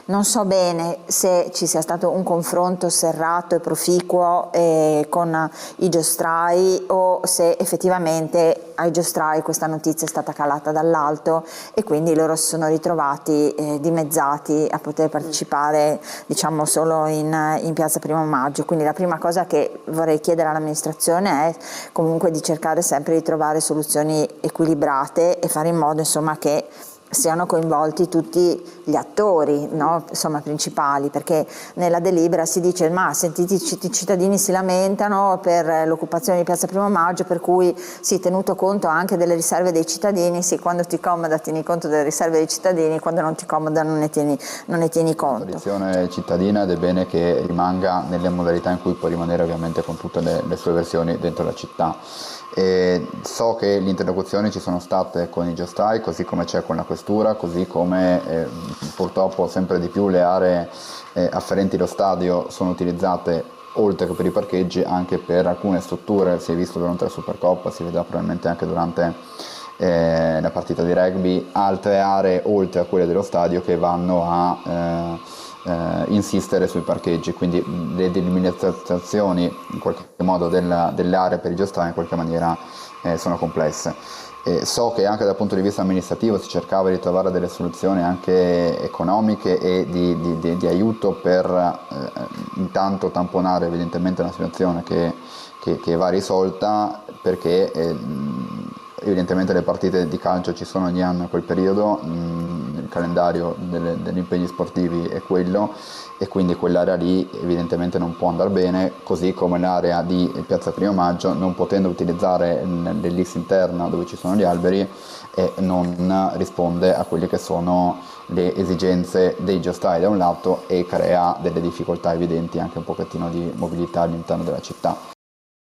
Non so bene se ci sia stato un confronto serrato e proficuo con i giostrai, o se effettivamente ai giostrai questa notizia è stata calata dall'alto e quindi loro si sono ritrovati dimezzati a poter partecipare, diciamo, solo in piazza Primo Maggio. Quindi la prima cosa che vorrei chiedere all'amministrazione è comunque di cercare sempre di trovare soluzioni equilibrate e fare in modo, insomma, che siano coinvolti tutti gli attori, no? Insomma, principali, perché nella delibera si dice: ma sentiti, i cittadini si lamentano per l'occupazione di piazza Primo Maggio, per cui sì, tenuto conto anche delle riserve dei cittadini. Sì, quando ti comoda tieni conto delle riserve dei cittadini, quando non ti comoda non ne tieni conto. La tradizione cittadina, ed è bene che rimanga nelle modalità in cui può rimanere, ovviamente con tutte le sue versioni dentro la città. E so che le interlocuzioni ci sono state con i giostrai, così come c'è con la questura, così come purtroppo sempre di più le aree afferenti allo stadio sono utilizzate, oltre che per i parcheggi, anche per alcune strutture. Si è visto durante la Supercoppa, si vedrà probabilmente anche durante la partita di rugby, altre aree oltre a quelle dello stadio che vanno a insistere sui parcheggi, quindi le delimitazioni in qualche modo delle aree per i giostrai in qualche maniera sono complesse. So che anche dal punto di vista amministrativo si cercava di trovare delle soluzioni anche economiche e di aiuto per intanto tamponare evidentemente una situazione che va risolta, perché evidentemente le partite di calcio ci sono ogni anno in quel periodo, il calendario degli impegni sportivi è quello, e quindi quell'area lì evidentemente non può andare bene, così come l'area di piazza Primo Maggio, non potendo utilizzare l'ellisse interna dove ci sono gli alberi, non risponde a quelle che sono le esigenze dei giostrai da un lato, e crea delle difficoltà evidenti anche un pochettino di mobilità all'interno della città.